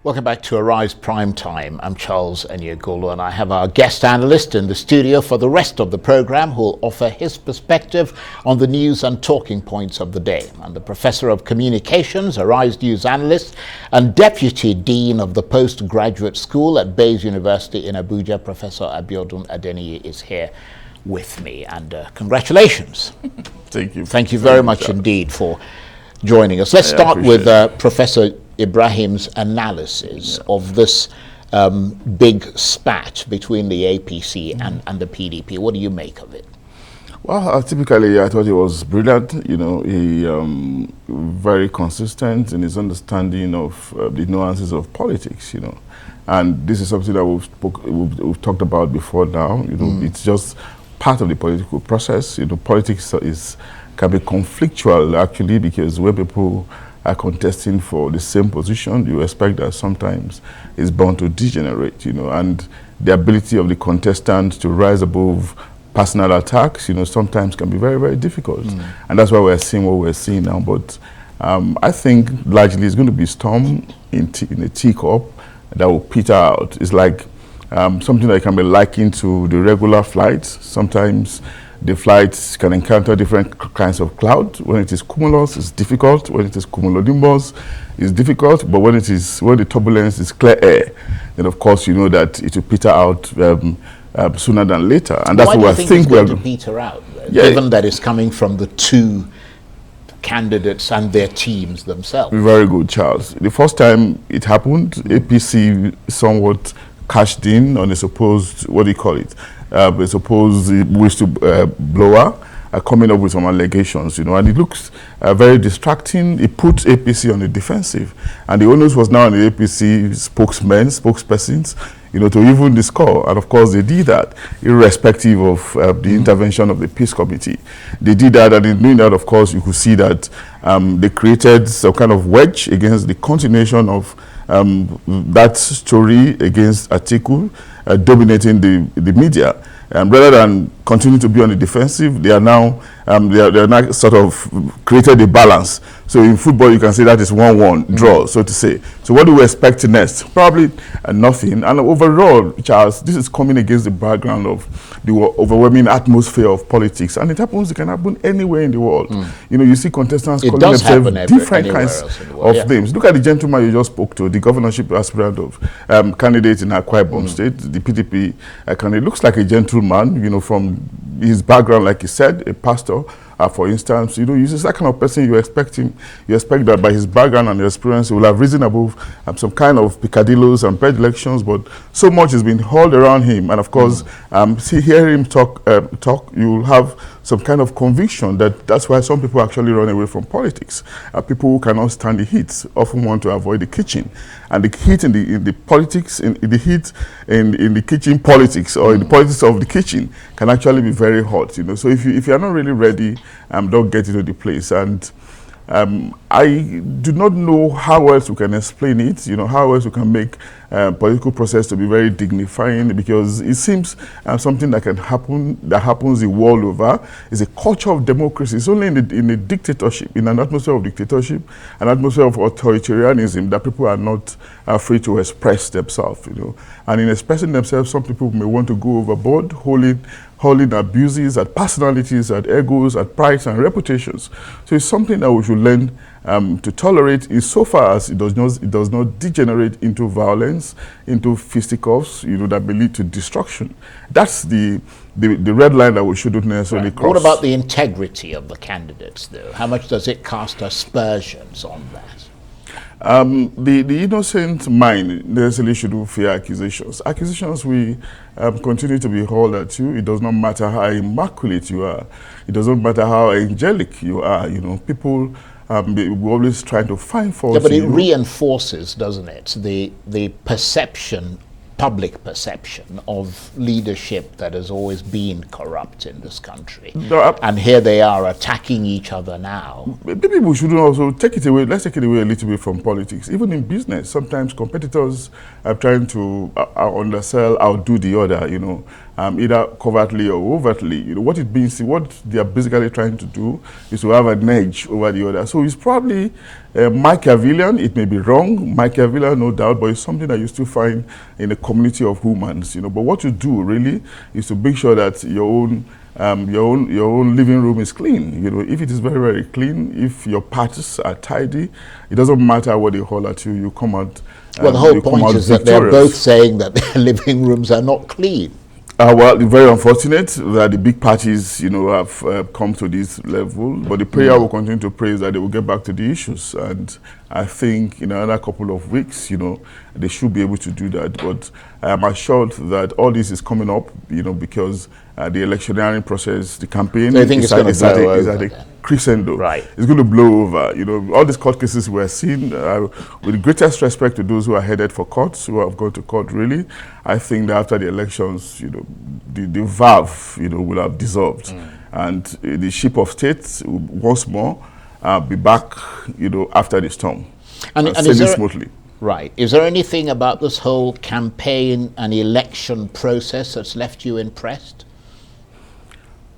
Welcome back to Arise Prime Time. I'm Charles Enyegolu, and I have our guest analyst in the studio for the rest of the program who will offer his perspective on the news and talking points of the day. And the Professor of Communications, Arise News Analyst, and Deputy Dean of the Postgraduate School at Bayes University in Abuja, Professor Abiodun Adeniyi, is here with me. And congratulations. Thank you. Thank you very much indeed for joining us. Let's start with Professor Ibrahim's analysis of this big spat between the APC and the PDP. What do you make of it? Well, typically, I thought he was brilliant. You know, he very consistent in his understanding of the nuances of politics. You know, and this is something that we've talked about before. Now, you know, it's just part of the political process. You know, politics can be conflictual actually, because when people are contesting for the same position, you expect that sometimes it's bound to degenerate, you know, and the ability of the contestant to rise above personal attacks, you know, sometimes can be very, very difficult. And that's why we're seeing what we're seeing now. But I think largely it's going to be storm in a teacup that will peter out. It's like something that can be likened to the regular flights. Sometimes the flights can encounter different kinds of cloud. When it is cumulus, it's difficult. When it is cumulonimbus, it's difficult. But when the turbulence is clear air, then of course you know that it will peter out sooner than later. And that's what I think we're going to peter out, given that it's coming from the two candidates and their teams themselves. Very good, Charles. The first time it happened, APC somewhat cashed in on a supposed, what do you call it? A supposed whistleblower coming up with some allegations, you know, and it looks very distracting. It put APC on the defensive, and the onus was now on the APC spokespersons, you know, to even the score. And of course, they did that, irrespective of the intervention of the peace committee. They did that, and in doing that, of course, you could see that they created some kind of wedge against the continuation of that story against Atiku dominating the media. Rather than continue to be on the defensive, they are now sort of created a balance. So in football, you can say that is 1-1 draw, so to say. So what do we expect next? Probably nothing. And overall, Charles, this is coming against the background of the overwhelming atmosphere of politics, and it can happen anywhere in the world. You know, you see contestants calling themselves different kinds of names. Look at the gentleman you just spoke to, the governorship aspirant of candidate in Akwa Ibom State, the PDP candidate. Looks like a gentleman, you know, from his background, like he said, a pastor. For instance, you know, he's that kind of person you expect that by his background and experience, he will have risen above some kind of picadillos and predilections, but so much has been hauled around him. And of course, hear him talk, you will have some kind of conviction that's why some people actually run away from politics. People who cannot stand the heat often want to avoid the kitchen. And the heat in the politics, in the kitchen politics, or in the politics of the kitchen, can actually be very hot, you know. So if you are not really ready, don't get into the place. And I do not know how else we can explain it, you know, how else we can make political process to be very dignifying, because it seems something that can happen, that happens the world over. It's a culture of democracy. It's only in a dictatorship, in an atmosphere of dictatorship, an atmosphere of authoritarianism, that people are not free to express themselves, you know. And in expressing themselves, some people may want to go overboard, holding abuses at personalities, at egos, at prides and reputations. So it's something that we should learn to tolerate, insofar as it does not degenerate into violence, into fisticuffs, you know, that may lead to destruction. That's the red line that we shouldn't necessarily cross. What about the integrity of the candidates, though? How much does it cast aspersions on that? The innocent mind necessarily shouldn't fear accusations. Accusations will continue to be hurled at you. It does not matter how immaculate you are. It doesn't matter how angelic you are. You know, people will always try to find faults. Yeah, but it reinforces, doesn't it, the perception public perception of leadership that has always been corrupt in this country. And here they are attacking each other now. Maybe we shouldn't also take it away. Let's take it away a little bit from politics. Even in business, sometimes competitors are trying to undersell, outdo the other, you know, either covertly or overtly. You know, what it means, what they are basically trying to do is to have an edge over the other. So it's probably Machiavellian. It may be wrong, Machiavellian, no doubt, but it's something that you still find in a community of humans, you know. But what you do really is to make sure that your own living room is clean. You know, if it is very, very clean, if your parts are tidy, it doesn't matter what they haul at you. You come out. Well, the whole point is that they're both saying that their living rooms are not clean. Well, very unfortunate that the big parties, you know, have come to this level. But the prayer will continue to pray that they will get back to the issues. And I think in another couple of weeks, you know, they should be able to do that. But I am assured that all this is coming up, you know, because the electioneering process, the campaign, so I think is at a crescendo. Right. It's going to blow over. You know, all these court cases we're seeing, with the greatest respect to those who are headed for courts, who have gone to court, really, I think that after the elections, you know, the valve, you know, will have dissolved. And the ship of state will once more be back, you know, after the storm. And is there smoothly. Right. Is there anything about this whole campaign and election process that's left you impressed?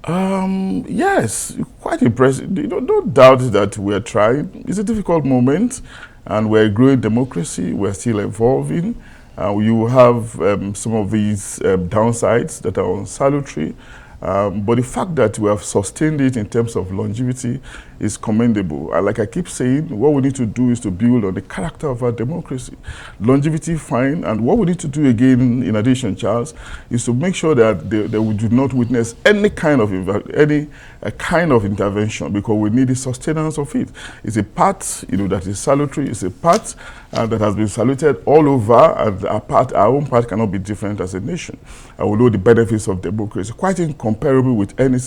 Yes, quite impressive. You know, no doubt that we're trying. It's a difficult moment, and we're a growing democracy. We're still evolving. You have some of these downsides that are unsalutary. But the fact that we have sustained it in terms of longevity is commendable. And like I keep saying, what we need to do is to build on the character of our democracy. Longevity, fine. And what we need to do again, in addition, Charles, is to make sure that we do not witness any kind of intervention, because we need the sustenance of it. It's a part, you know, that is salutary. It's a part that has been saluted all over, and our own part cannot be different as a nation. And we know the benefits of democracy, quite incomparable with any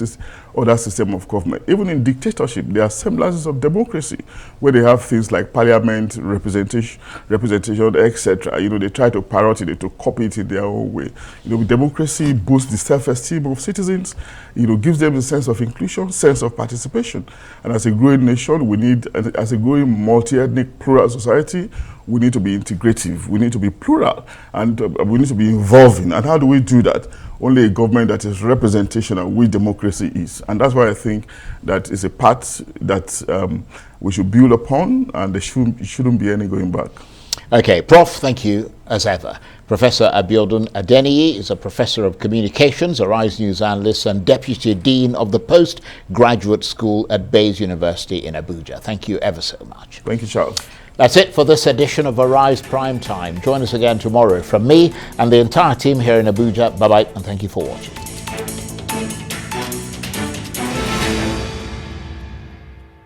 other system of government. Even in dictatorship, there are semblances of democracy, where they have things like parliament, representation, etc. You know, they try to parrot it, to copy it in their own way. You know, democracy boosts the self-esteem of citizens. You know, gives them a sense of inclusion, sense of participation. And as a growing nation, we need, as a growing multi-ethnic plural society, we need to be integrative, we need to be plural, and we need to be involving. And how do we do that? Only a government that is representational, which democracy is. And that's why I think that is a part that we should build upon, and there shouldn't be any going back. Okay, Prof, thank you as ever. Professor Abiodun Adeniyi is a Professor of Communications, a Rise News analyst, and Deputy Dean of the Postgraduate School at Bayes University in Abuja. Thank you ever so much. Thank you, Charles. That's it for this edition of Arise Prime Time. Join us again tomorrow from me and the entire team here in Abuja. Bye-bye, and thank you for watching.